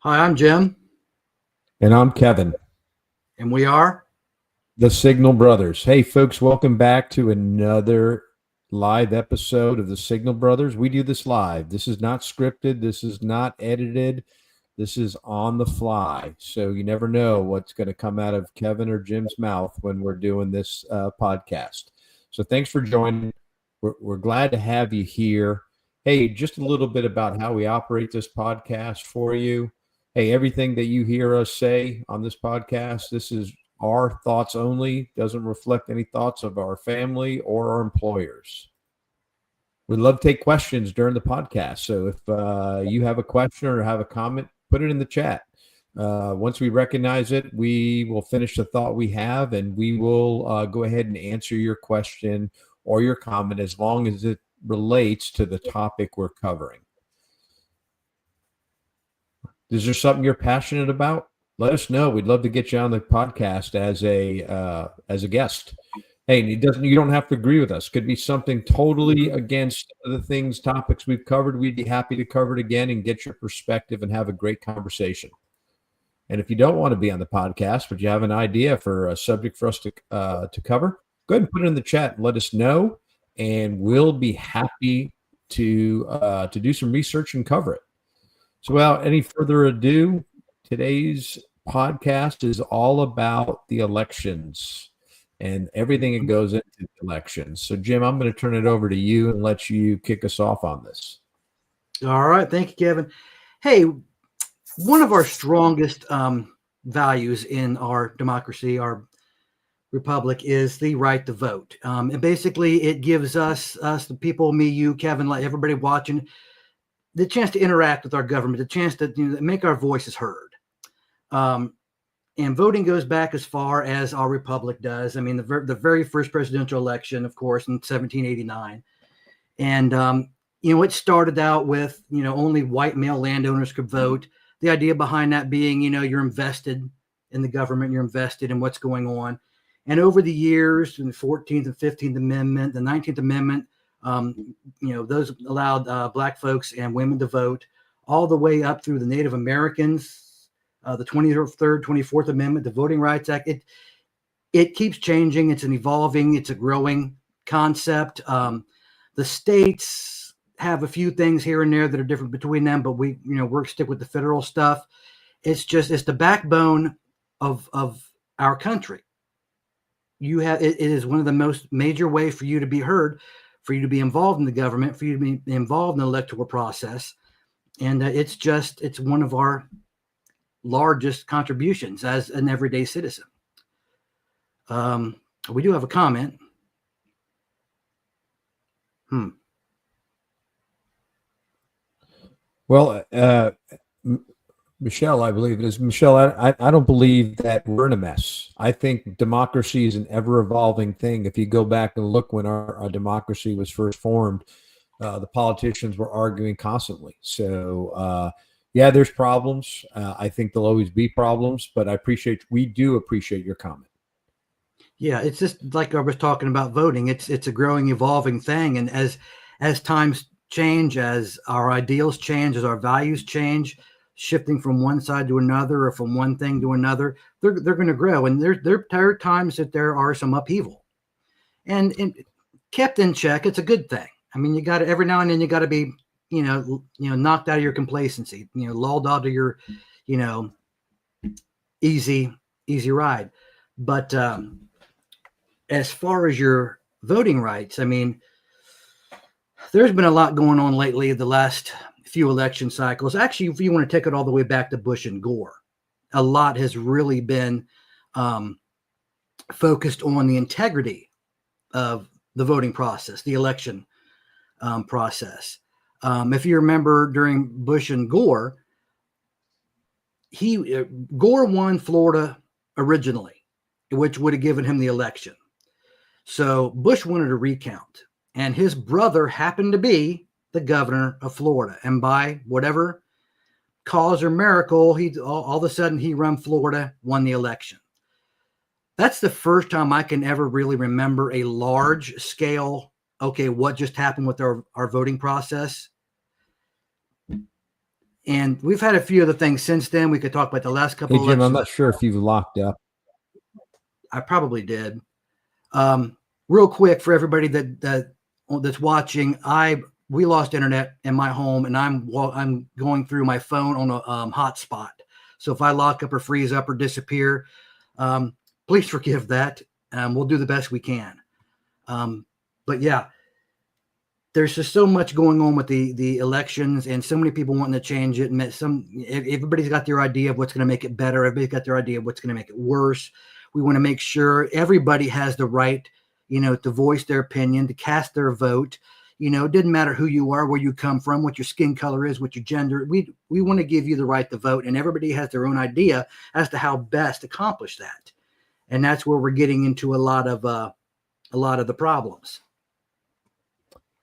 Hi, I'm Jim, And I'm Kevin, and we are. the Signal Brothers. Hey, folks, welcome back to another live episode of the Signal Brothers. We do this live. This is not scripted, this is not edited, this is on the fly. So you never know what's going to come out of Kevin or Jim's mouth when we're doing this podcast. So thanks for joining. We're glad to have you here. Hey, just a little bit about how we operate this podcast for you. Hey, everything that you hear us say on this podcast, this is our thoughts only, doesn't reflect any thoughts of our family or our employers. We'd love to take questions during the podcast. So if you have a question or have a comment, put it in the chat. Once we recognize it, we will finish the thought we have and we will go ahead and answer your question or your comment as long as it relates to the topic we're covering. Is there something you're passionate about? Let us know. We'd love to get you on the podcast as a guest. Hey, you don't have to agree with us. Could be something totally against the topics we've covered. We'd be happy to cover it again and get your perspective and have a great conversation. And if you don't want to be on the podcast, but you have an idea for a subject for us to cover, go ahead and put it in the chat and let us know, and we'll be happy to do some research and cover it. So without any further ado, today's podcast is all about the elections and everything that goes into the elections. So, Jim, I'm going to turn it over to you and let you kick us off on this. All right. Thank you, Kevin. Hey, one of our strongest values in our democracy, our republic, is the right to vote. And basically, it gives us, the people, me, you, Kevin, like everybody watching, the chance to interact with our government, the chance to make our voices heard. And voting goes back as far as our republic does. I mean, the very first presidential election, of course, in 1789. And, it started out with, only white male landowners could vote. The idea behind that being, you're invested in the government, you're invested in what's going on. And over the years, in the 14th and 15th Amendment, the 19th Amendment, those allowed black folks and women to vote, all the way up through the Native Americans, the 23rd, 24th Amendment, the Voting Rights Act. It keeps changing. It's an evolving, it's a growing concept. The states have a few things here and there that are different between them, but we're stick with the federal stuff. It's the backbone of our country. It is one of the most major ways for you to be heard, for you to be involved in the government, for you to be involved in the electoral process. And it's one of our largest contributions as an everyday citizen. We do have a comment. Well, Michelle, I believe it is. Michelle, I don't believe that we're in a mess. I think democracy is an ever-evolving thing. If you go back and look when our democracy was first formed, the politicians were arguing constantly. So, there's problems. I think there'll always be problems, but we do appreciate your comment. Yeah, it's just like I was talking about voting. It's a growing, evolving thing. And as times change, as our ideals change, as our values change, shifting from one side to another or from one thing to another, they're going to grow. And there are times that there are some upheaval, and kept in check. It's a good thing. I mean, you got to, every now and then you got to be, knocked out of your complacency, lulled out of your, easy ride. But as far as your voting rights, I mean, there's been a lot going on lately the last few election cycles. Actually, if you want to take it all the way back to Bush and Gore, a lot has really been focused on the integrity of the voting process, the election process. If you remember during Bush and Gore, Gore won Florida originally, which would have given him the election. So Bush wanted a recount, and his brother happened to be the governor of Florida. And by whatever cause or miracle, all of a sudden he run Florida, won the election. That's the first time I can ever really remember a large scale, okay, what just happened with our voting process? And we've had a few other things since then. We could talk about the last couple Hey, of Jim, I'm elections. not sure if you've locked up. I probably did. Real quick for everybody that's watching, we lost internet in my home, and I'm going through my phone on a hotspot. So if I lock up or freeze up or disappear, please forgive that. We'll do the best we can. But yeah, there's just so much going on with the elections, and so many people wanting to change it. And everybody's got their idea of what's going to make it better. Everybody's got their idea of what's going to make it worse. We want to make sure everybody has the right, to voice their opinion, to cast their vote. It didn't matter who you are, where you come from, what your skin color is, what your gender. We want to give you the right to vote, and everybody has their own idea as to how best to accomplish that. And that's where we're getting into a lot of the problems.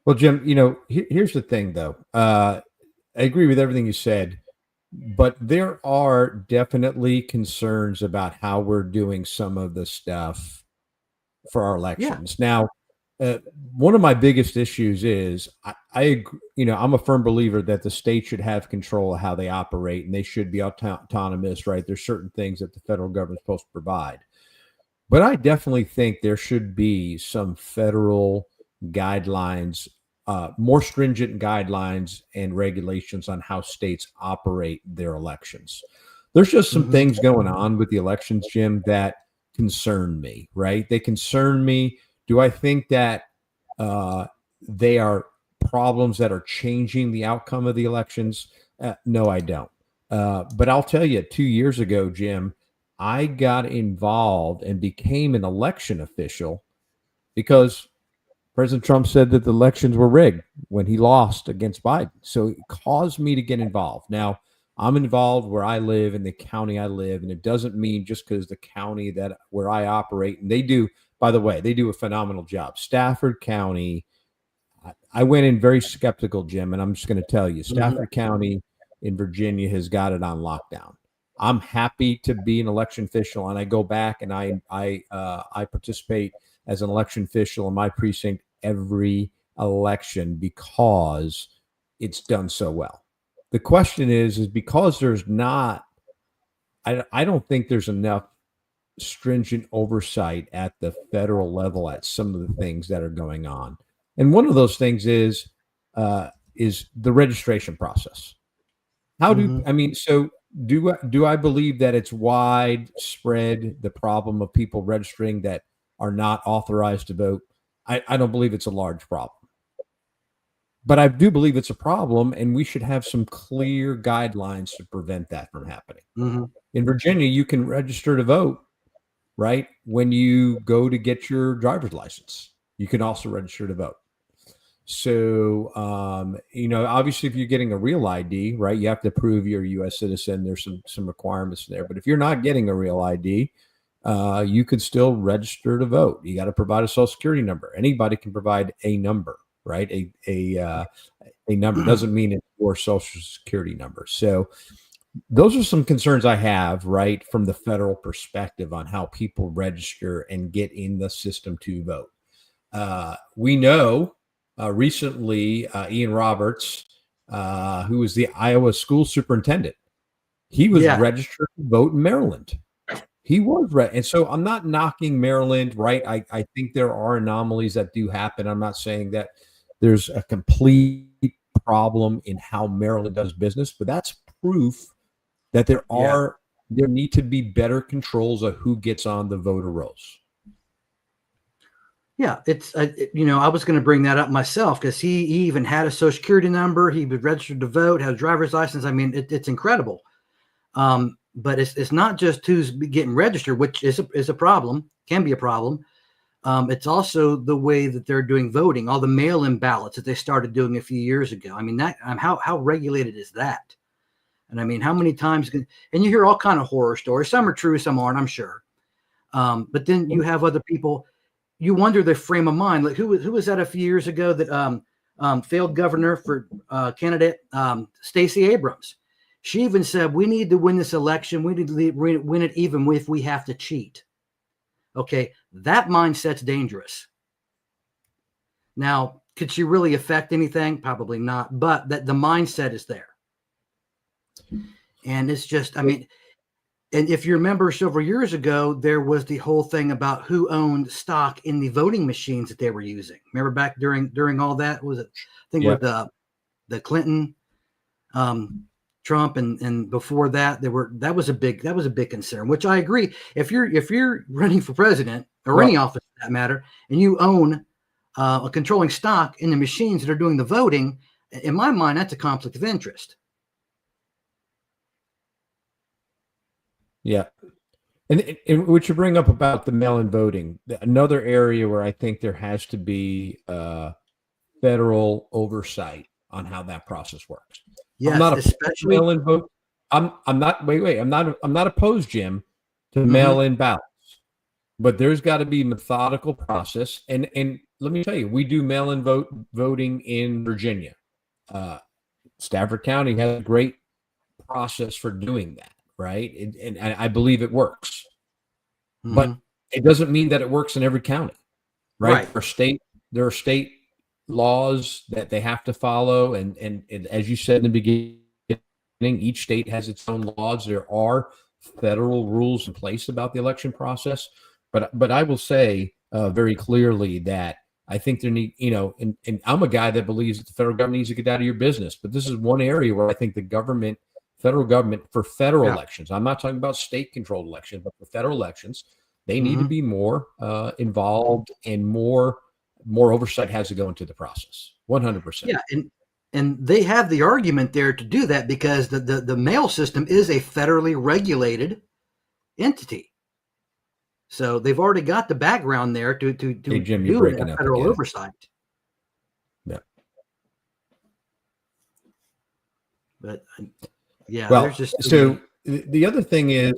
Well, Jim, here's the thing, though. I agree with everything you said, but there are definitely concerns about how we're doing some of the stuff for our elections. Yeah. Now, one of my biggest issues is I agree, I'm a firm believer that the state should have control of how they operate, and they should be autonomous, right? There's certain things that the federal government is supposed to provide. But I definitely think there should be some federal guidelines, more stringent guidelines and regulations on how states operate their elections. There's just some things going on with the elections, Jim, that concern me, right? They concern me. Do I think that they are problems that are changing the outcome of the elections? No, I don't. But I'll tell you, 2 years ago, Jim, I got involved and became an election official because President Trump said that the elections were rigged when he lost against Biden. So it caused me to get involved. Now, I'm involved where I live in the county I live, and it doesn't mean just because the county where I operate, and they do, by the way, they do a phenomenal job. Stafford County, I went in very skeptical, Jim, and I'm just going to tell you, Stafford County in Virginia has got it on lockdown. I'm happy to be an election official, and I go back and I participate as an election official in my precinct every election because it's done so well. The question is because there's not, I don't think there's enough stringent oversight at the federal level at some of the things that are going on. And one of those things is the registration process. Do I believe that it's widespread, the problem of people registering that are not authorized to vote? I don't believe it's a large problem. But I do believe it's a problem, and we should have some clear guidelines to prevent that from happening. In Virginia, you can register to vote, right? When you go to get your driver's license, you can also register to vote. So, obviously, if you're getting a real ID, right, you have to prove you're a U.S. citizen. There's some requirements there. But if you're not getting a real ID, you could still register to vote. You got to provide a social security number. Anybody can provide a number, right? A number doesn't mean it's your social security number. So those are some concerns I have, right, from the federal perspective on how people register and get in the system to vote. We know recently Ian Roberts, who was the Iowa school superintendent, he was registered to vote in Maryland. He was and so I'm not knocking Maryland, right? I think there are anomalies that do happen. I'm not saying that there's a complete problem in how Maryland does business, but that's proof that there need to be better controls of who gets on the voter rolls. Yeah, it's I was going to bring that up myself because he even had a social security number. He was registered to vote, had a driver's license. I mean, it's incredible. But it's not just who's getting registered, which is a problem, can be a problem. It's also the way that they're doing voting, all the mail-in ballots that they started doing a few years ago. I mean, how regulated is that? And I mean, how many times and you hear all kind of horror stories. Some are true, some aren't, I'm sure. But then you have other people. You wonder their frame of mind. Like who was that a few years ago that failed governor for candidate Stacey Abrams? She even said, we need to win this election. We need to win it even if we have to cheat. Okay, that mindset's dangerous. Now, could she really affect anything? Probably not, but that the mindset is there. And it's just, I mean, and if you remember several years ago, there was the whole thing about who owned stock in the voting machines that they were using. Remember back during all that, was it, I think Yep. with the Clinton, Trump, and before that, that was a big concern, which I agree. If you're running for president or any office for that matter, and you own a controlling stock in the machines that are doing the voting, in my mind, that's a conflict of interest. Yeah. And what you bring up about the mail-in voting, another area where I think there has to be federal oversight on how that process works. Yes, I'm not especially mail-in vote. I'm not. Wait. I'm not opposed, Jim, to mail-in ballots, but there's got to be methodical process. And let me tell you, we do mail-in voting in Virginia. Stafford County has a great process for doing that. Right. And I believe it works, but it doesn't mean that it works in every county. Right. There are state laws that they have to follow. And as you said in the beginning, each state has its own laws. There are federal rules in place about the election process. But I will say very clearly that I think there need, and I'm a guy that believes that the federal government needs to get out of your business. But this is one area where I think the federal government for federal elections, I'm not talking about state controlled elections, but for federal elections, they need to be more involved, and more oversight has to go into the process. 100%. Yeah. And they have the argument there to do that because the mail system is a federally regulated entity. So they've already got the background there to Hey, Jim, do a federal oversight. Yeah. But yeah, well, there's just so the other thing is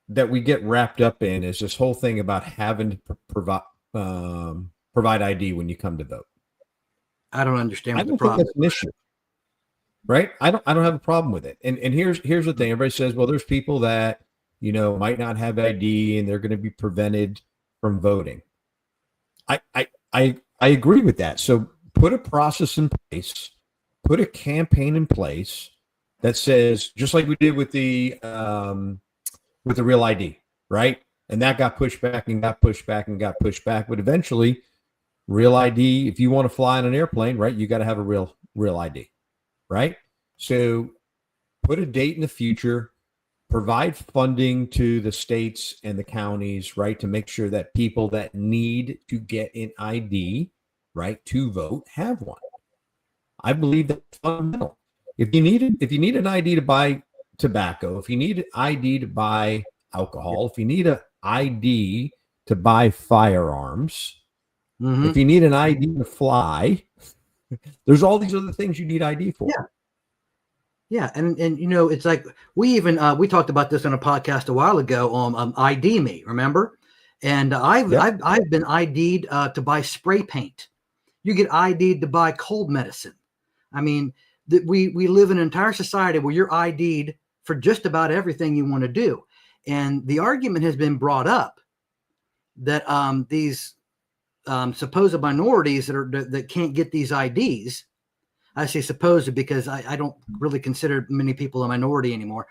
that we get wrapped up in is this whole thing about having to provide ID when you come to vote. I don't understand what I don't the problem think that's an issue, right? I don't have a problem with it. And here's the thing: everybody says, well, there's people that might not have ID and they're going to be prevented from voting. I agree with that. So put a process in place, put a campaign in place that says, just like we did with the Real ID, right? And that got pushed back and got pushed back and got pushed back. But eventually, Real ID, if you want to fly on an airplane, right, you got to have a real ID, right? So put a date in the future, provide funding to the states and the counties, right, to make sure that people that need to get an ID, right, to vote have one. I believe that's fundamental. If you need an ID to buy tobacco, if you need an ID to buy alcohol, if you need an ID to buy firearms, if you need an ID to fly, there's all these other things you need ID for. Yeah, and it's like we talked about this on a podcast a while ago on ID Me, remember? And I've been ID'd to buy spray paint. You get ID'd to buy cold medicine. I mean, we live in an entire society where you're ID'd for just about everything you want to do. And the argument has been brought up that these supposed minorities that can't get these IDs, I say supposed because I don't really consider many people a minority anymore,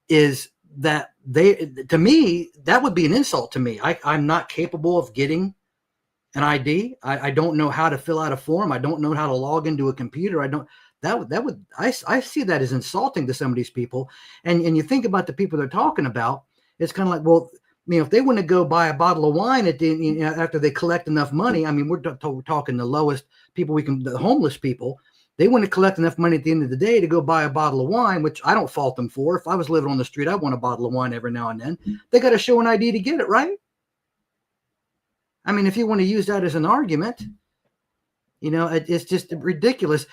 is that to me, that would be an insult to me. I'm not capable of getting an ID. I don't know how to fill out a form. I don't know how to log into a computer. I see that as insulting to some of these people. And you think about the people they're talking about, it's kind of like, well, if they want to go buy a bottle of wine after they collect enough money, I mean, we're talking the lowest people the homeless people. They want to collect enough money at the end of the day to go buy a bottle of wine, which I don't fault them for. If I was living on the street, I want a bottle of wine every now and then. They got to show an ID to get it, right? I mean, if you want to use that as an argument, it's just ridiculous.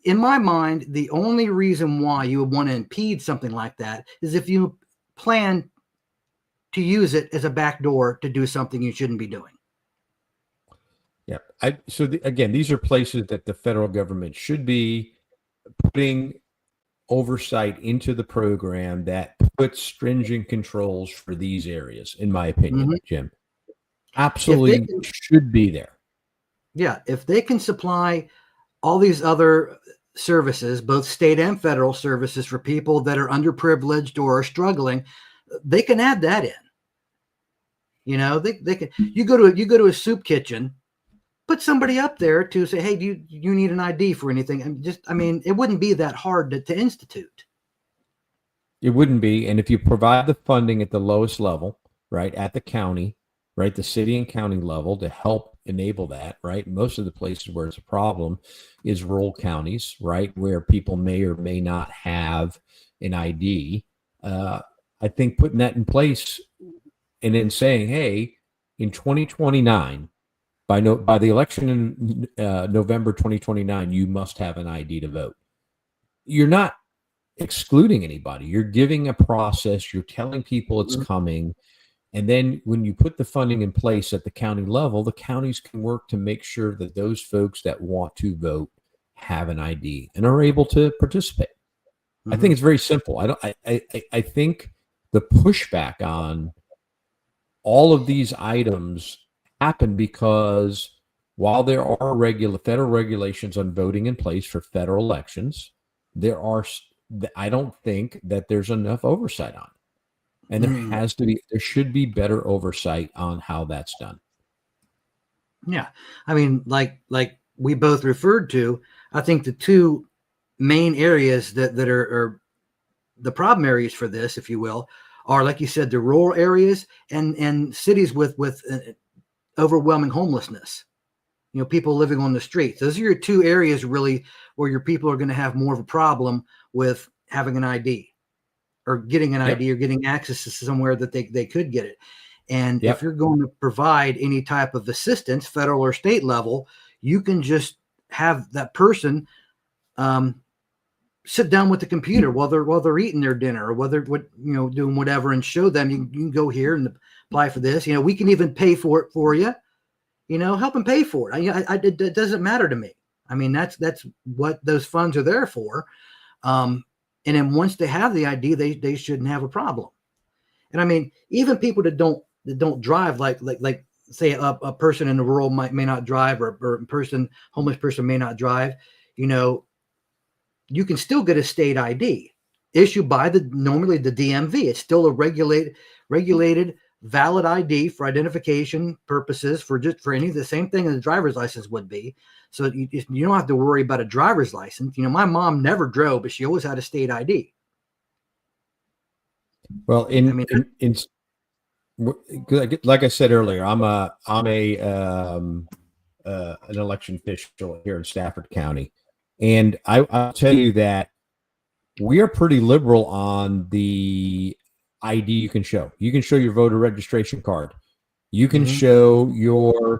In my mind, the only reason why you would want to impede something like that is if you plan to use it as a backdoor to do something you shouldn't be doing. Yeah. Again, these are places that the federal government should be putting oversight into the program that puts stringent controls for these areas, in my opinion, Jim. Absolutely should be there. Yeah. If they can supply all these other services, both state and federal services for people that are underprivileged or are struggling, they can add that in. You know, they can. You go to a soup kitchen, put somebody up there to say, hey, do you need an ID for anything? And I mean, it wouldn't be that hard to institute. It wouldn't be. And if you provide the funding at the lowest level, right, at the county, right, the city and county level to help enable that, right? Most of the places where it's a problem is rural counties, right, where people may or may not have an ID. I think putting that in place and then saying, hey, in 2029, by the election in November 2029, you must have an ID to vote. You're not excluding anybody. You're giving a process. You're telling people it's coming. And then when you put the funding in place at the county level, the counties can work to make sure that those folks that want to vote have an ID and are able to participate. Mm-hmm. I think it's very simple. I think the pushback on all of these items happen because while there are federal regulations on voting in place for federal elections, I don't think that there's enough oversight on it. And there should be better oversight on how that's done. Yeah. I mean, like we both referred to, I think the two main areas that are the problem areas for this, if you will, are, like you said, the rural areas and cities with overwhelming homelessness. You know, people living on the streets. Those are your two areas really where your people are going to have more of a problem with having an ID or getting an ID or getting access to somewhere that they could get it. And if you're going to provide any type of assistance, federal or state level, you can just have that person sit down with the computer while they're eating their dinner or doing whatever, and show them you can go here and apply for this. You know, we can even pay for it for you. You know, help them pay for it. It doesn't matter to me. I mean, that's what those funds are there for. And then once they have the ID, they shouldn't have a problem. And I mean, even people that don't drive, like say a person in the rural may not drive, or homeless person may not drive. You know, you can still get a state ID issued by normally the DMV. It's still a regulated valid ID for identification purposes for any of the same thing as a driver's license would be. So you don't have to worry about a driver's license. You know, my mom never drove, but she always had a state ID. Well, like I said earlier, I'm an election official here in Stafford County, and I'll tell you that we are pretty liberal on the ID you can show. You can show your voter registration card. You can show your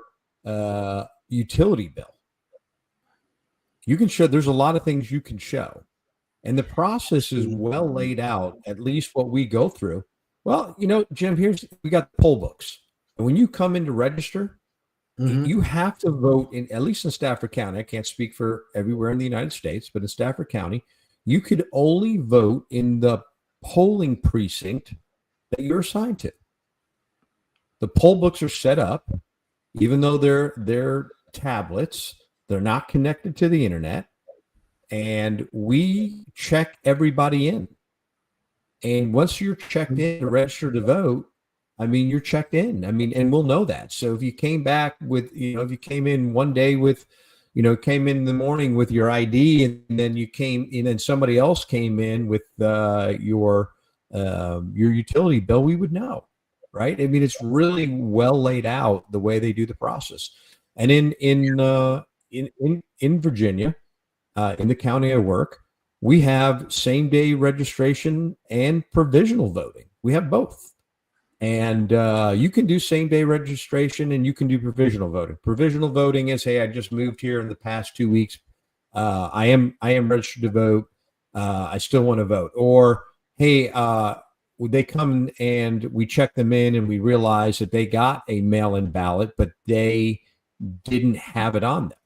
utility bill. You can show, there's a lot of things you can show. And the process is well laid out, at least what we go through. Well, you know, Jim, we got the poll books. And when you come in to register, you have to vote at least in Stafford County. I can't speak for everywhere in the United States, but in Stafford County, you could only vote in the polling precinct that you're assigned to. The poll books are set up, even though they're tablets, they're not connected to the internet, and we check everybody in. And once you're checked in to register to vote, I mean, you're checked in. I mean, and we'll know that. So if you came back with, if you came in one day with, came in the morning with your ID, and then you came in and somebody else came in with your utility bill, we would know, right? I mean, it's really well laid out the way they do the process. And in Virginia, in the county I work, we have same day registration and provisional voting. We have both. And you can do same day registration and you can do provisional voting. Provisional voting is, hey, I just moved here in the past 2 weeks. I am registered to vote. I still want to vote. Or, hey, they come and we check them in and we realize that they got a mail-in ballot, but they didn't have it on them.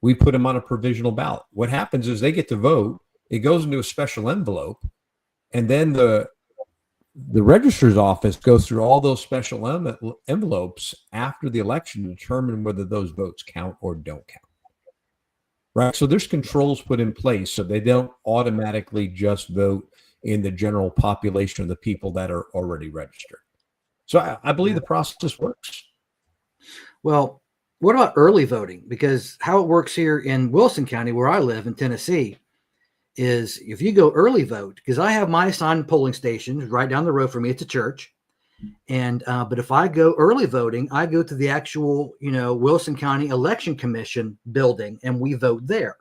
We put them on a provisional ballot. What happens is they get to vote. It goes into a special envelope, and then the registrar's office goes through all those special envelopes after the election to determine whether those votes count or don't count. right? So there's controls put in place so they don't automatically just vote in the general population of the people that are already registered. So I believe the process works. Well, what about early voting? Because how it works here in Wilson County, where I live in Tennessee, is if you go early vote, because I have my assigned polling stations right down the road from me, it's a church. And but if I go early voting, I go to the actual, Wilson County Election Commission building, and we vote there.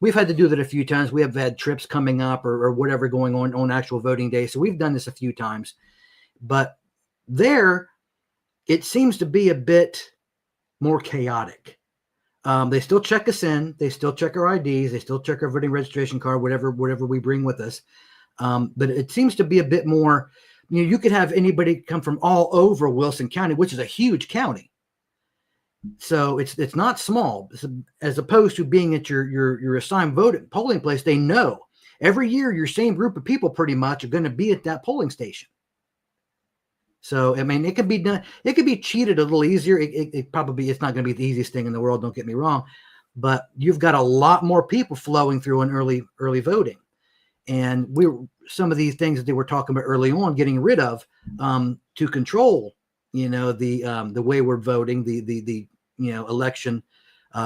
We've had to do that a few times. We have had trips coming up or whatever going on actual voting day. So we've done this a few times. But there, it seems to be a bit more chaotic. They still check us in. They still check our IDs. They still check our voting registration card, whatever we bring with us. But it seems to be a bit more. You could have anybody come from all over Wilson County, which is a huge county. So it's not small, as opposed to being at your assigned polling place. They know every year your same group of people pretty much are going to be at that polling station. So I mean, it could be done. It could be cheated a little easier. It's not going to be the easiest thing in the world. Don't get me wrong, but you've got a lot more people flowing through in early voting, and some of these things that they were talking about early on, getting rid of to control, the wayward voting, the election,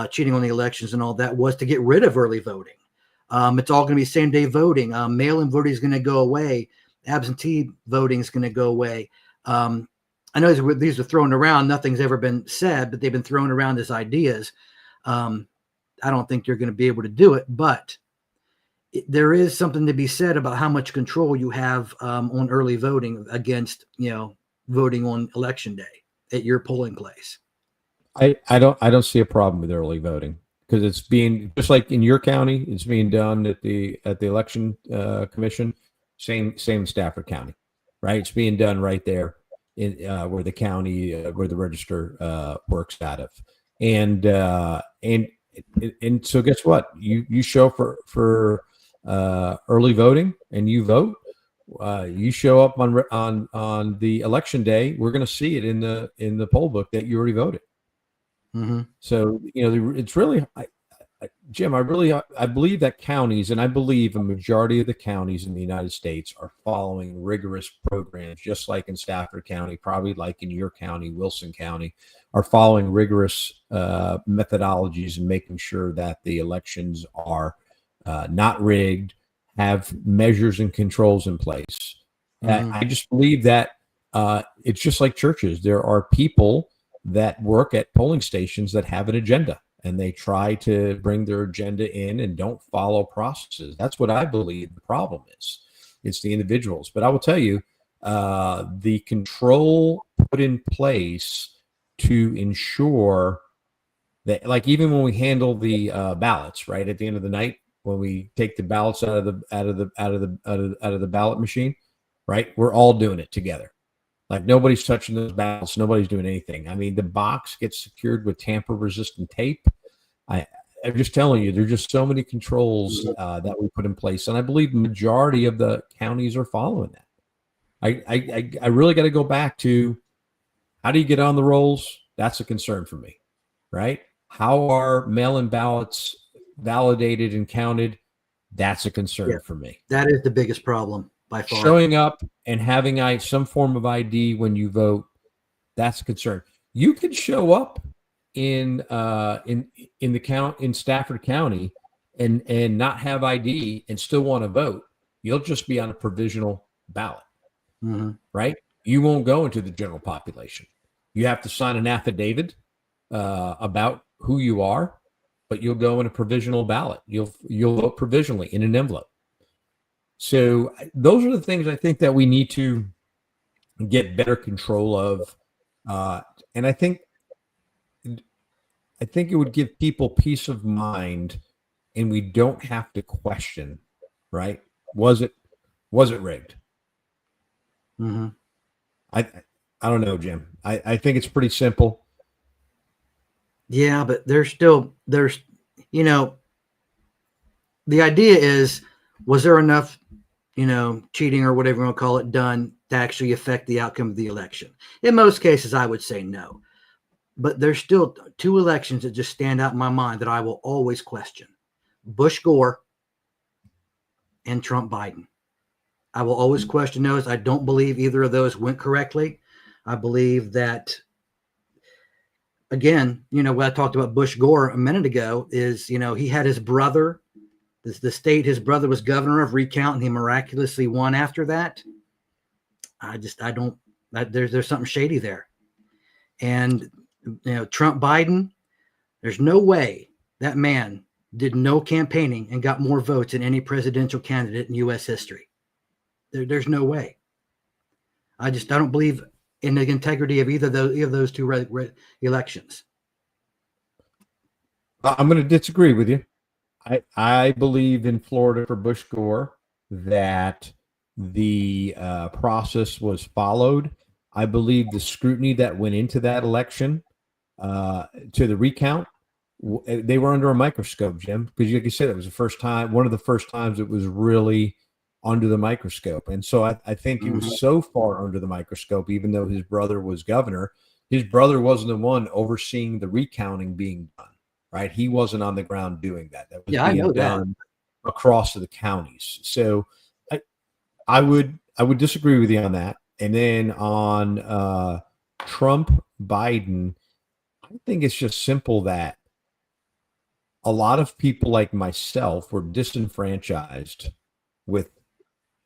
cheating on the elections and all that, was to get rid of early voting. It's all going to be same day voting. Mail-in voting is going to go away. Absentee voting is going to go away. I know these are thrown around. Nothing's ever been said, but they've been thrown around as ideas. I don't think you're going to be able to do it, but there is something to be said about how much control you have on early voting against, voting on election day at your polling place. I don't see a problem with early voting, because it's being, just like in your county, it's being done at the election commission. Same Stafford County, right? It's being done right there in where the county where the register works out of, and so guess what? You show for early voting and you vote. You show up on the election day. We're going to see it in the poll book that you already voted. Mm-hmm. So it's really, Jim, I believe that counties, and I believe a majority of the counties in the United States, are following rigorous programs, just like in Stafford County, probably like in your county, Wilson County, are following rigorous methodologies and making sure that the elections are not rigged, have measures and controls in place. Mm-hmm. I just believe that it's just like churches. There are people that work at polling stations that have an agenda, and they try to bring their agenda in and don't follow processes. That's what I believe the problem is. It's the individuals. But I will tell you, the control put in place to ensure that, like, even when we handle the ballots, right, at the end of the night, when we take the ballots out of the ballot machine, right, we're all doing it together. Like, nobody's touching those ballots. Nobody's doing anything. I mean, the box gets secured with tamper-resistant tape. I'm just telling you, there's just so many controls that we put in place, and I believe the majority of the counties are following that. I really got to go back to, how do you get on the rolls? That's a concern for me, right? How are mail-in ballots validated and counted? That's a concern for me. That is the biggest problem by far. Showing up and having some form of ID when you vote, that's a concern. You could show up in Stafford County and not have ID and still want to vote. You'll just be on a provisional ballot, right? You won't go into the general population. You have to sign an affidavit about who you are, but you'll go in a provisional ballot. You'll vote provisionally in an envelope. So those are the things I think that we need to get better control of, and I think it would give people peace of mind, and we don't have to question, right? Was it rigged? Mm-hmm. I don't know, Jim. I think it's pretty simple. Yeah, but there's the idea is, was there enough, cheating or whatever you want to call it done to actually affect the outcome of the election? In most cases, I would say no. But there's still two elections that just stand out in my mind that I will always question. Bush Gore and Trump Biden. I will always question those. I don't believe either of those went correctly. I believe that, again, what I talked about Bush Gore a minute ago is, he had his brother, the state his brother was governor of, recount, and he miraculously won after that. There's something shady there. And, Trump Biden, there's no way that man did no campaigning and got more votes than any presidential candidate in U.S. history. There's no way. I don't believe in the integrity of either of those two elections. I'm going to disagree with you. I believe in Florida for Bush Gore that the process was followed. I believe the scrutiny that went into that election to the recount, they were under a microscope, Jim, because like you said, it was one of the first times it was really under the microscope. And so I think he was so far under the microscope, even though his brother was governor, his brother wasn't the one overseeing the recounting being done, right? He wasn't on the ground doing that. That was being done across the counties. So I would disagree with you on that. And then on Trump, Biden, I think it's just simple that a lot of people like myself were disenfranchised with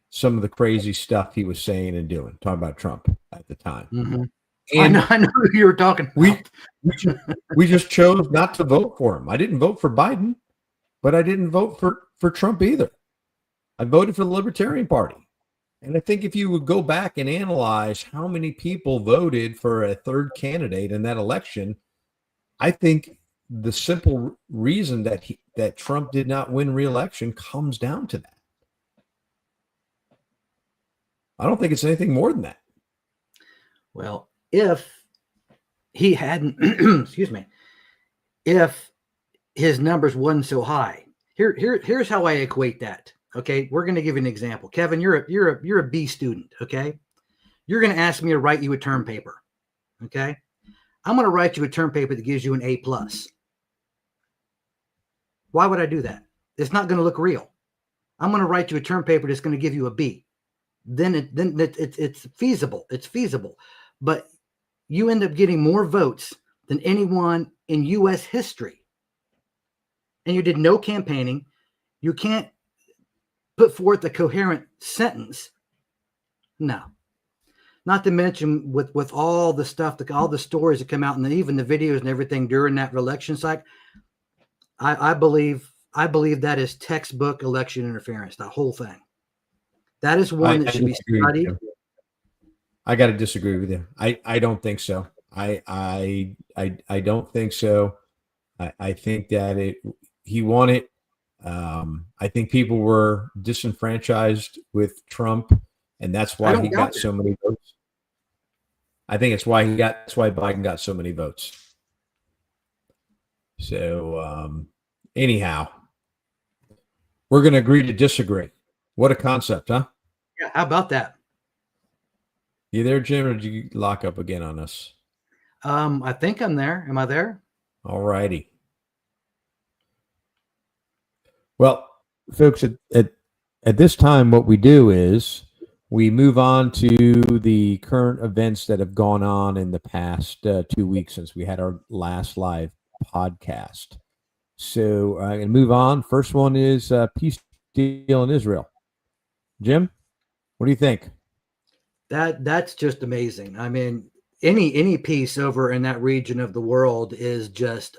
some of the crazy stuff he was saying and doing, talking about Trump at the time. Mm-hmm. And I know who you were talking about. We just chose not to vote for him. I didn't vote for Biden, but I didn't vote for Trump either. I voted for the Libertarian Party. And I think if you would go back and analyze how many people voted for a third candidate in that election, I think the simple reason that Trump did not win re-election comes down to that. I don't think it's anything more than that. Well, if he hadn't, excuse me, if his numbers wasn't so high, here's how I equate that. Okay, we're going to give you an example. Kevin, you're a B student. Okay, you're going to ask me to write you a term paper. Okay, I'm going to write you a term paper that gives you an A+. Why would I do that? It's not going to look real. I'm going to write you a term paper that's going to give you a B. Then it's feasible. It's feasible, but you end up getting more votes than anyone in U.S. history, and you did no campaigning. You can't put forth a coherent sentence. No. Not to mention with all the stuff, all the stories that come out, and even the videos and everything during that election cycle, I believe that is textbook election interference. The whole thing. That is one that should be studied. I got to disagree with you. I don't think so. I don't think so. I think that he won it. I think people were disenfranchised with Trump, and that's why he got so many votes. I think that's why Biden got so many votes. So anyhow, we're going to agree to disagree. What a concept, huh? Yeah, how about that? You there, Jim, or did you lock up again on us? I think I'm there. Am I there? All righty. Well, folks, at this time, what we do is we move on to the current events that have gone on in the past 2 weeks since we had our last live podcast. So I'm going to move on. First one is peace deal in Israel. Jim, what do you think? That's just amazing. I mean, any peace over in that region of the world is just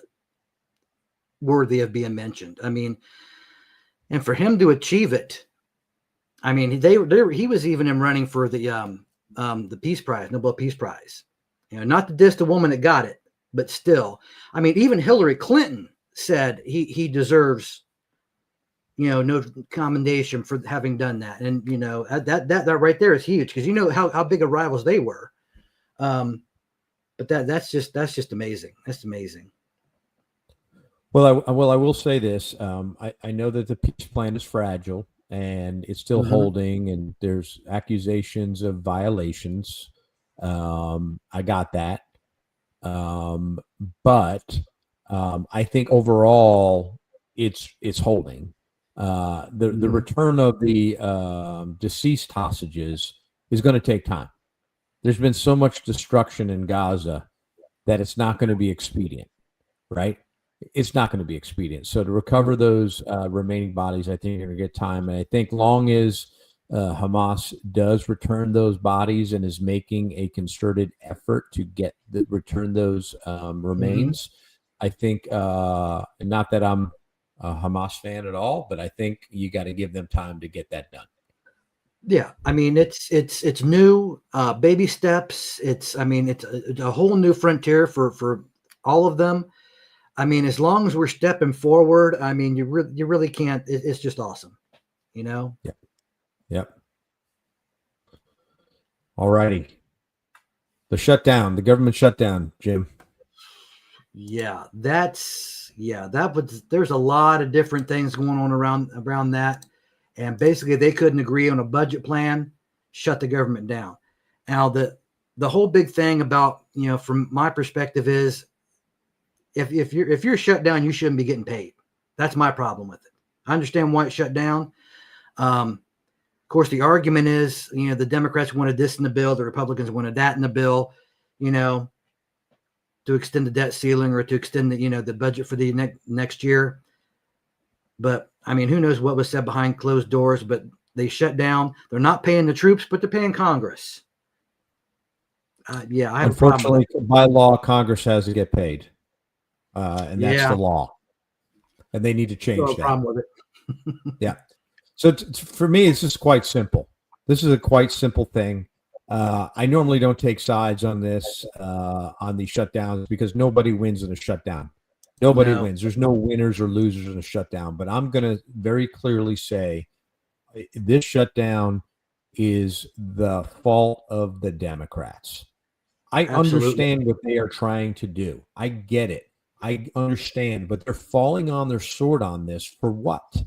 worthy of being mentioned. I mean, and for him to achieve it, I mean, he was even in running for the Peace Prize, Nobel Peace Prize. Not to diss the woman that got it, but still, I mean, even Hillary Clinton said he deserves, no commendation for having done that. And, that right there is huge because how big of rivals they were. But that's just amazing. That's amazing. Well, I will say this. I know that the peace plan is fragile and it's still holding, and there's accusations of violations. I got that. But I think overall, it's holding. The return of the deceased hostages is going to take time. There's been so much destruction in Gaza that it's not going to be expedient, right? It's not going to be expedient. So to recover those remaining bodies, I think you're going to get time. And I think long as Hamas does return those bodies and is making a concerted effort to return those remains, I think, not that I'm a Hamas fan at all, but I think you got to give them time to get that done. Yeah, I mean it's new, baby steps. It's a whole new frontier for all of them. I mean, as long as we're stepping forward, I mean, you really can't. It's just awesome, you know. Yep. All righty. The government shutdown, Jim. Yeah, that was. There's a lot of different things going on around that, and basically they couldn't agree on a budget plan. Shut the government down. Now the whole big thing about, from my perspective is, if you're shut down, you shouldn't be getting paid. That's my problem with it. I understand why it's shut down. Of course, the argument is, the Democrats wanted this in the bill, the Republicans wanted that in the bill, to extend the debt ceiling or to extend the budget for the next year. But I mean, who knows what was said behind closed doors? But they shut down. They're not paying the troops, but they're paying Congress. I have unfortunately, by law, Congress has to get paid, and that's the law, and they need to change that. Problem with it. Yeah. So for me, it's just quite simple. This is a quite simple thing. I normally don't take sides on this, on these shutdowns, because nobody wins in a shutdown. Nobody wins. There's no winners or losers in a shutdown. But I'm going to very clearly say this shutdown is the fault of the Democrats. I understand what they are trying to do. I get it. I understand. But they're falling on their sword on this for what?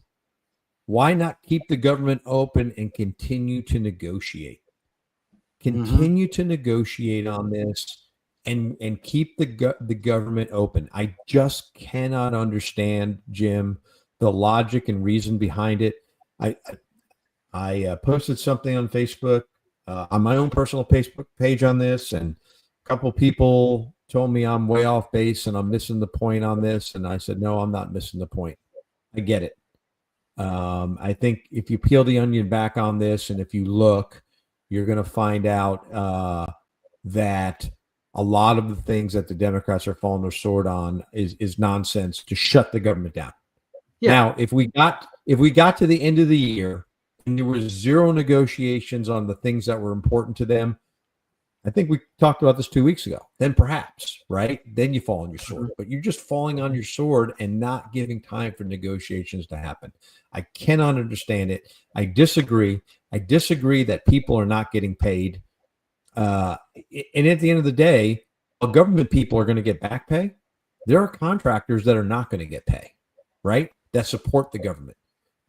Why not keep the government open and continue to negotiate? Continue to negotiate on this and keep the government open. I just cannot understand, Jim, the logic and reason behind it. I posted something on Facebook, on my own personal Facebook page on this, and a couple people told me I'm way off base and I'm missing the point on this. And I said, no, I'm not missing the point. I get it. I think if you peel the onion back on this, and if you look, you're going to find out that a lot of the things that the Democrats are falling their sword on is nonsense to shut the government down. Yeah. Now, if we got to the end of the year and there was zero negotiations on the things that were important to them, I think we talked about this 2 weeks ago. Then perhaps, right? Then you fall on your sword. But you're just falling on your sword and not giving time for negotiations to happen. I cannot understand it. I disagree. I disagree that people are not getting paid. And at the end of the day, while government people are going to get back pay, there are contractors that are not going to get pay, right? That support the government.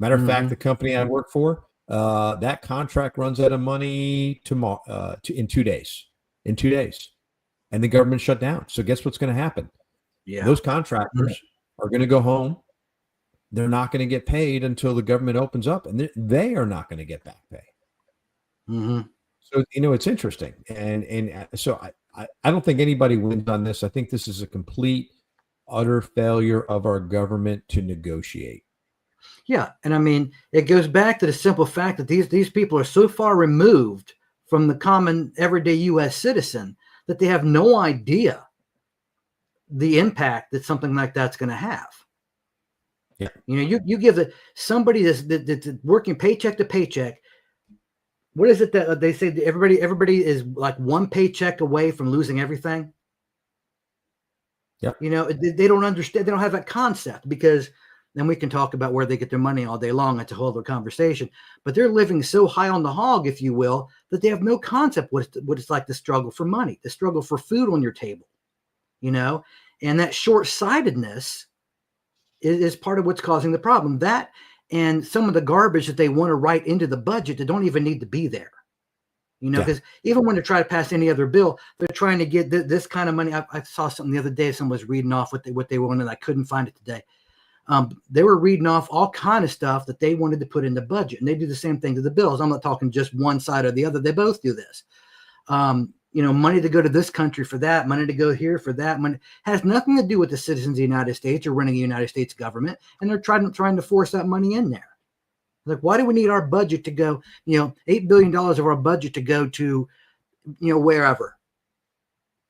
Matter of fact, the company I work for, that contract runs out of money tomorrow, in 2 days. In 2 days, and the government shut down. So guess what's going to happen? Yeah, those contractors are going to go home. They're not going to get paid until the government opens up, and they are not going to get back pay. So it's interesting, and so I don't think anybody wins on this. I think this is a complete, utter failure of our government to negotiate. Yeah, and I mean, it goes back to the simple fact that these people are so far removed from the common everyday U.S. citizen that they have no idea the impact that something like that's going to have. Yeah, you give somebody that's working paycheck to paycheck. What is it that they say? Everybody is like one paycheck away from losing everything. Yeah, they don't understand. They don't have that concept, because then we can talk about where they get their money all day long. That's a whole other conversation. But they're living so high on the hog, if you will, that they have no concept what it's like to struggle for money, to struggle for food on your table, and that short-sightedness is part of what's causing the problem. That and some of the garbage that they want to write into the budget that don't even need to be there. Because even when they try to pass any other bill, they're trying to get this kind of money. I saw something the other day. Someone was reading off what they wanted. I couldn't find it today. They were reading off all kind of stuff that they wanted to put in the budget, and they do the same thing to the bills. I'm not talking just one side or the other. They both do this. Money to go to this country for that, money to go here for that. Money has nothing to do with the citizens of the United States or running the United States government, and they're trying to force that money in there. Like, why do we need our budget to go? $8 billion of our budget to go to, wherever.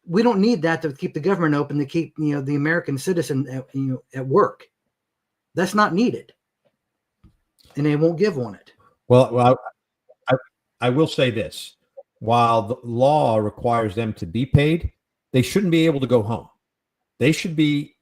We don't need that to keep the government open, to keep the American citizen at work. That's not needed, and they won't give on it. Well, I will say this: while the law requires them to be paid, they shouldn't be able to go home. They should be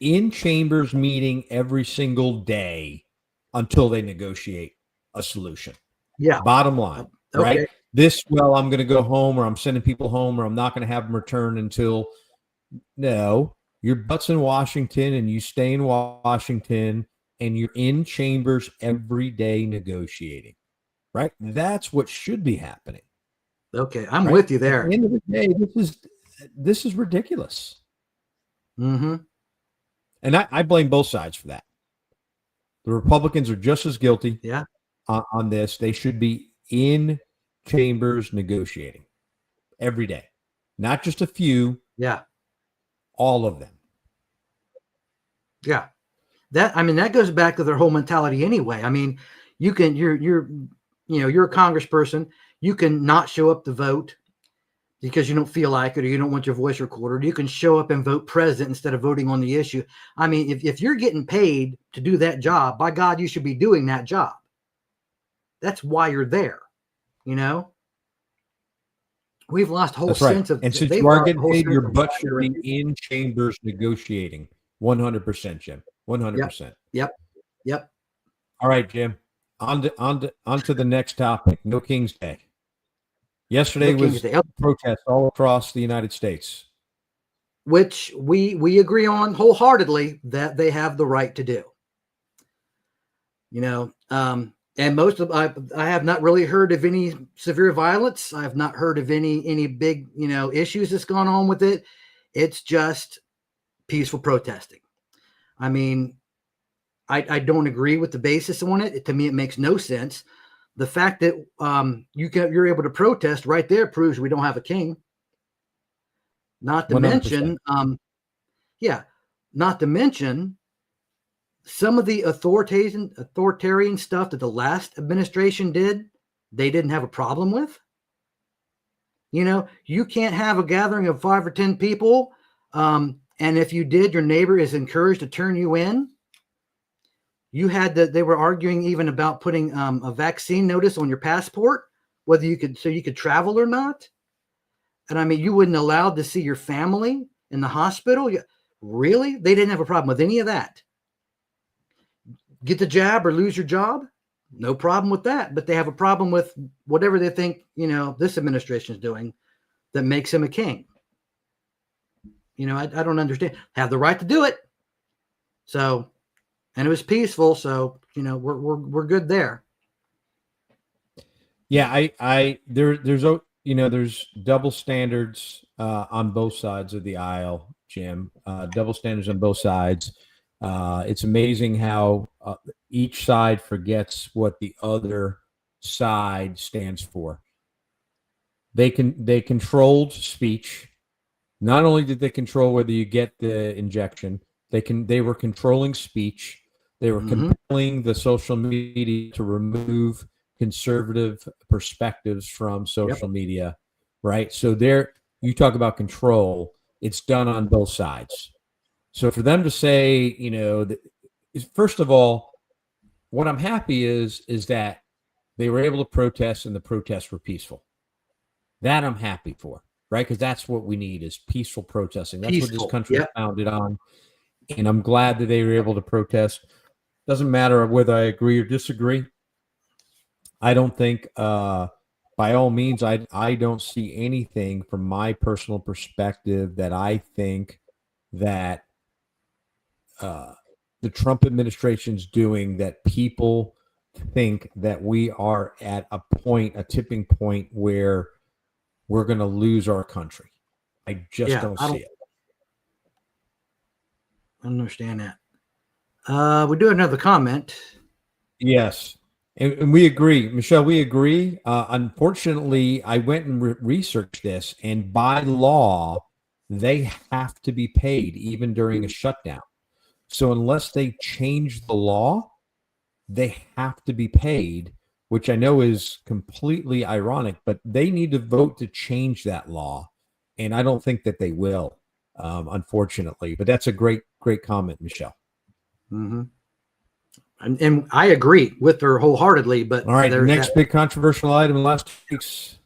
in chambers meeting every single day until they negotiate a solution. Yeah. Bottom line, Okay. right? I'm going to go home, or I'm sending people home, or I'm not going to have them return until. No, your butt's in Washington, and you stay in Washington, and you're in chambers every day negotiating, right? That's what should be happening. Okay, I'm with you there. At the end of the day, this is ridiculous. Mm-hmm. And I blame both sides for that. The Republicans are just as guilty on this. They should be in chambers negotiating every day, not just a few. Yeah. All of them. Yeah. That goes back to their whole mentality anyway. I mean, you're a congressperson. You can not show up to vote because you don't feel like it, or you don't want your voice recorded. You can show up and vote president instead of voting on the issue. I mean, if you're getting paid to do that job, by God, you should be doing that job. That's why you're there. We've lost whole sense of. And since you are getting paid, your butt should be in chambers negotiating. 100%, Jim. 100%. Yep. All right, Jim. On to the next topic. No King's Day. Yesterday was protests all across the United States, which we agree on wholeheartedly that they have the right to do. And most of I have not really heard of any severe violence. I have not heard of any big issues that's gone on with it. It's just peaceful protesting. I mean, I don't agree with the basis on it. To me, it makes no sense. The fact that you're able to protest right there proves we don't have a king. Not to 100%. Not to mention some of the authoritarian stuff that the last administration did, they didn't have a problem with. You can't have a gathering of 5 or 10 people. And if you did, your neighbor is encouraged to turn you in. They were arguing even about putting a vaccine notice on your passport, whether you could travel or not. And I mean, you wouldn't allow to see your family in the hospital. Really? They didn't have a problem with any of that. Get the jab or lose your job? No problem with that. But they have a problem with whatever they think, this administration is doing that makes him a king. I don't understand. Have the right to do it. So, and it was peaceful. So, we're good there. Yeah. There's double standards on both sides of the aisle, Jim. Double standards on both sides. It's amazing how each side forgets what the other side stands for. They controlled speech. Not only did they control whether you get the injection, they were controlling speech. They were compelling the social media to remove conservative perspectives from social media, right? So you talk about control. It's done on both sides. So for them to say, first of all, what I'm happy is that they were able to protest and the protests were peaceful. That I'm happy for, right? Because that's what we need is peaceful protesting. That's what this country is founded on. And I'm glad that they were able to protest. Doesn't matter whether I agree or disagree. I don't think, by all means, I don't see anything from my personal perspective that I think that the Trump administration's doing that people think that we are at a tipping point where we're going to lose our country. I just don't see it. I don't understand that. We do have another comment. Yes. And we agree, Michelle, we agree. Unfortunately, I went and researched this, and by law, they have to be paid even during a shutdown. So unless they change the law, they have to be paid, which I know is completely ironic, but they need to vote to change that law. And I don't think that they will, unfortunately. But that's a great comment, Michelle. Mm-hmm. And I agree with her wholeheartedly. But all right, there's next big controversial item last week's.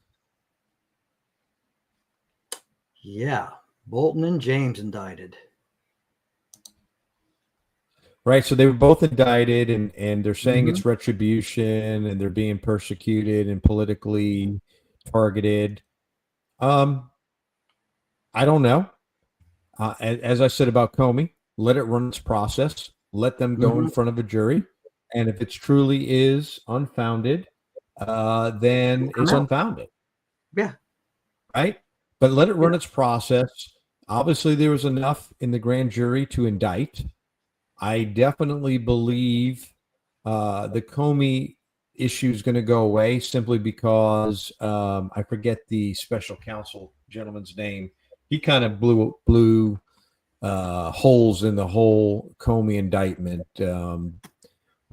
Yeah, Bolton and James indicted. Right, so they were both indicted, and they're saying it's Mm-hmm. retribution, and they're being persecuted and politically targeted. I don't know. As I said about Comey, let it run its process. Let them go in front of a jury, and if it truly is unfounded, then it's unfounded. Yeah. Right, but let it run its process. Obviously, there was enough in the grand jury to indict. I definitely believe the Comey issue is going to go away simply because I forget the special counsel gentleman's name. He kind of blew holes in the whole Comey indictment.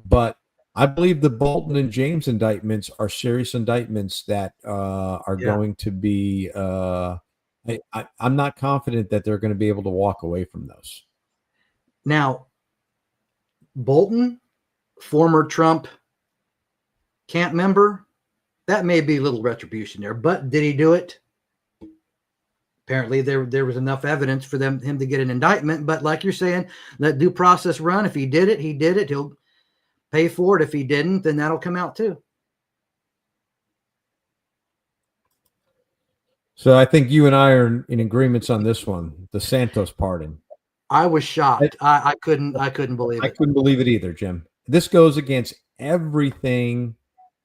But I believe the Bolton and James indictments are serious indictments that are going to be. I'm not confident that they're going to be able to walk away from those. Now, Bolton, former Trump camp member, that may be a little retribution there, but did he do it? Apparently there was enough evidence for him to get an indictment, but like you're saying, let due process run. If he did it, he did it. He'll pay for it. If he didn't, then that'll come out too. So I think you and I are in agreements on this one, the Santos pardon. I was shocked. I couldn't believe it. I couldn't believe it either, Jim. This goes against everything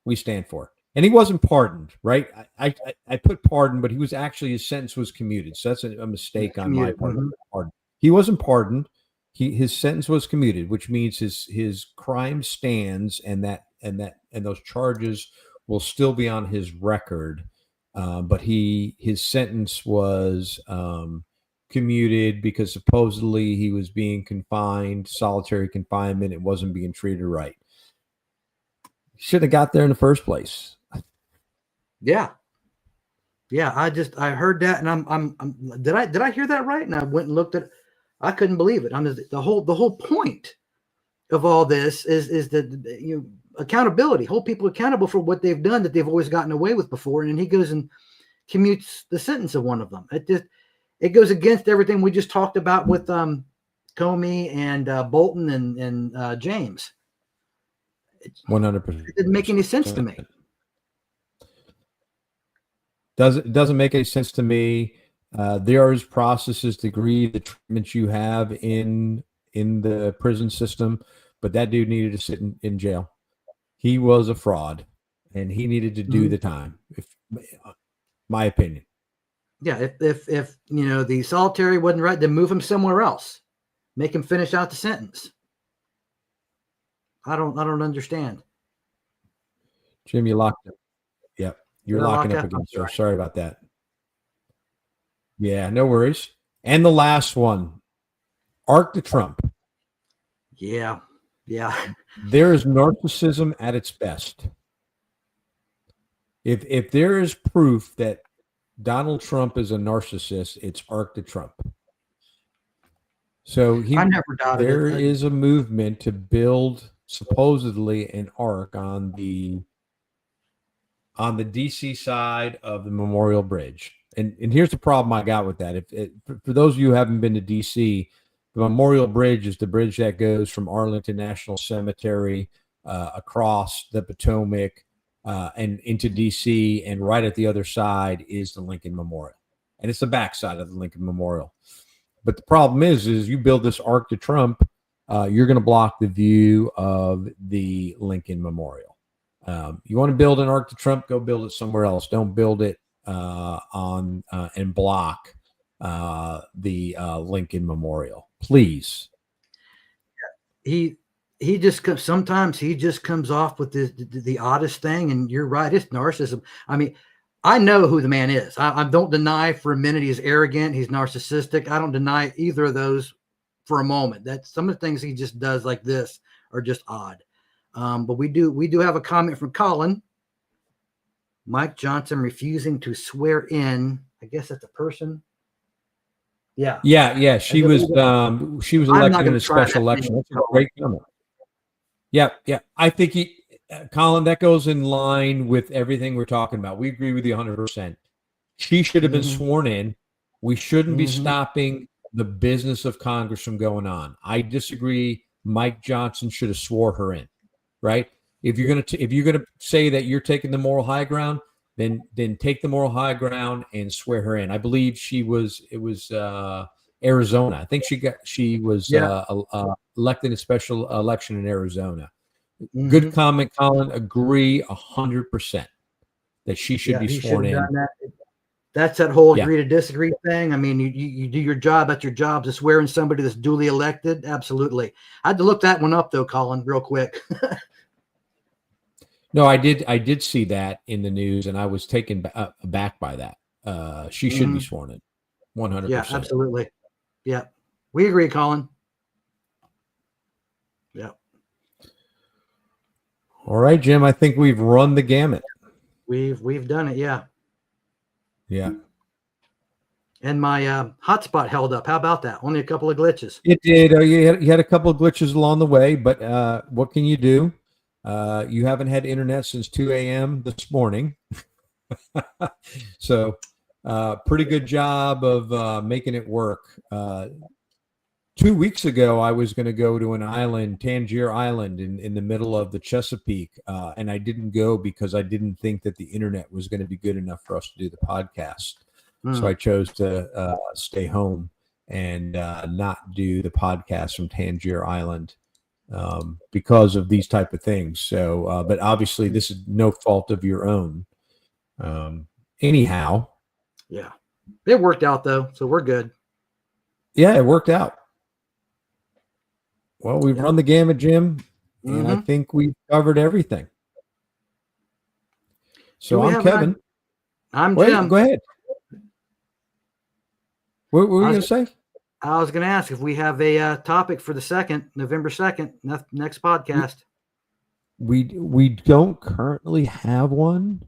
we stand for. And he wasn't pardoned, right? I put pardoned, but he was actually, his sentence was commuted. So that's a mistake on my part. Mm-hmm. He wasn't pardoned. His sentence was commuted, which means his crime stands, and those charges will still be on his record. But his sentence was commuted because supposedly he was being confined, solitary confinement. It wasn't being treated right. Should have got there in the first place. Yeah. I heard that, and I'm did I hear that right? And I went and looked at it. I couldn't believe it. The whole point of all this is that accountability, hold people accountable for what they've done that they've always gotten away with before. And then he goes and commutes the sentence of one of them. It goes against everything we just talked about with Comey and Bolton and James. 100%. It didn't make any sense to me. It doesn't make any sense to me. There is processes to agree the treatments you have in the prison system, but that dude needed to sit in jail. He was a fraud, and he needed to do the time. My opinion. Yeah, if the solitary wasn't right, then move him somewhere else. Make him finish out the sentence. I don't understand. Jim, you locked up. Yep. You're locking up again, sir. Sorry about that. Yeah, no worries. And the last one, Arc to Trump. Yeah. There is narcissism at its best. If there is proof that Donald Trump is a narcissist, it's Arc to Trump. So I never doubted there is a movement to build supposedly an arc on the DC side of the Memorial Bridge. And here's the problem I got with that. For those of you who haven't been to DC, the Memorial Bridge is the bridge that goes from Arlington National Cemetery across the Potomac and into DC, and right at the other side is the Lincoln Memorial. And it's the backside of the Lincoln Memorial. But the problem is you build this arc to Trump, you're going to block the view of the Lincoln Memorial. You want to build an arc to Trump, go build it somewhere else. Don't build it on and block the Lincoln Memorial, please. he just sometimes he just comes off with the oddest thing, and you're right, it's narcissism. I mean, I know who the man is. I don't deny for a minute he's arrogant, he's narcissistic. I don't deny either of those for a moment. That some of the things he just does like this are just odd. But we do have a comment from Colin. Mike Johnson refusing to swear in. I guess that's a person. Yeah. Yeah. She was elected in a special election. That's a great comment. Yeah. I think Colin, that goes in line with everything we're talking about. We agree with you 100%. She should have been sworn in. We shouldn't be stopping the business of Congress from going on. I disagree. Mike Johnson should have swore her in, right? If you're gonna say that you're taking the moral high ground, then take the moral high ground and swear her in. I believe it was Arizona. I think she was elected in a special election in Arizona. Good comment, Colin. Agree 100% that she should be sworn in. That's that whole agree to disagree thing. I mean, you do your job. That's your job to swear in somebody that's duly elected. Absolutely. I had to look that one up though, Colin, real quick. No, I did see that in the news, and I was taken aback by that. She should be sworn in, 100%. Yeah, absolutely. Yeah, we agree, Colin. Yeah. All right, Jim. I think we've run the gamut. We've done it. Yeah. Yeah. And my hotspot held up. How about that? Only a couple of glitches. It did. You had a couple of glitches along the way, but what can you do? You haven't had internet since 2 a.m. this morning. So pretty good job of making it work. 2 weeks ago, I was going to go to an island, Tangier Island, in the middle of the Chesapeake, and I didn't go because I didn't think that the internet was going to be good enough for us to do the podcast. So I chose to stay home and not do the podcast from Tangier Island because of these type of things. So, but obviously, this is no fault of your own. Anyhow, yeah, it worked out though, so we're good. Yeah, it worked out. Well, we've run the gamut, Jim, and I think we've covered everything. So I'm Kevin. I'm Jim. Go ahead. What were you going to say? I was going to ask if we have a topic for the November 2nd, next podcast. We don't currently have one,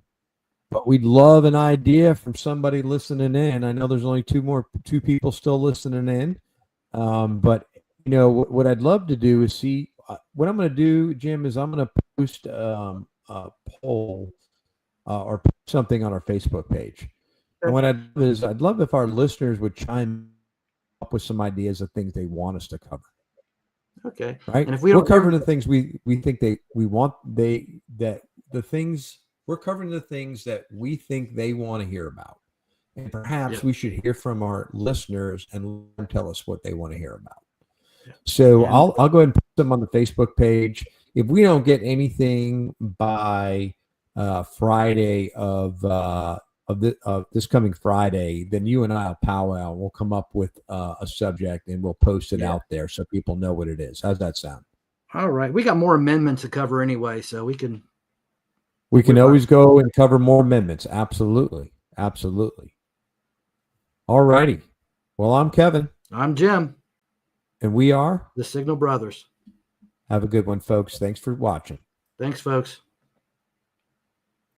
but we'd love an idea from somebody listening in. I know there's only two people still listening in, but you know what I'd love to do is see what I'm going to do, Jim, is I'm going to post a poll or post something on our Facebook page. And what I'd love if our listeners would chime up with some ideas of things they want us to cover. Okay. Right. And if we're covering the things we think we're covering the things that we think they want to hear about. And perhaps we should hear from our listeners and tell us what they want to hear about. So I'll go ahead and put them on the Facebook page. If we don't get anything by Friday of this coming Friday, then you and I'll powwow. We'll come up with a subject and we'll post it out there so people know what it is. How's that sound? All right. We got more amendments to cover anyway, so we can always go and cover more amendments. Absolutely. Absolutely. All righty. Well, I'm Kevin. I'm Jim. And we are the Signal Brothers. Have a good one, folks. Thanks for watching. Thanks, folks.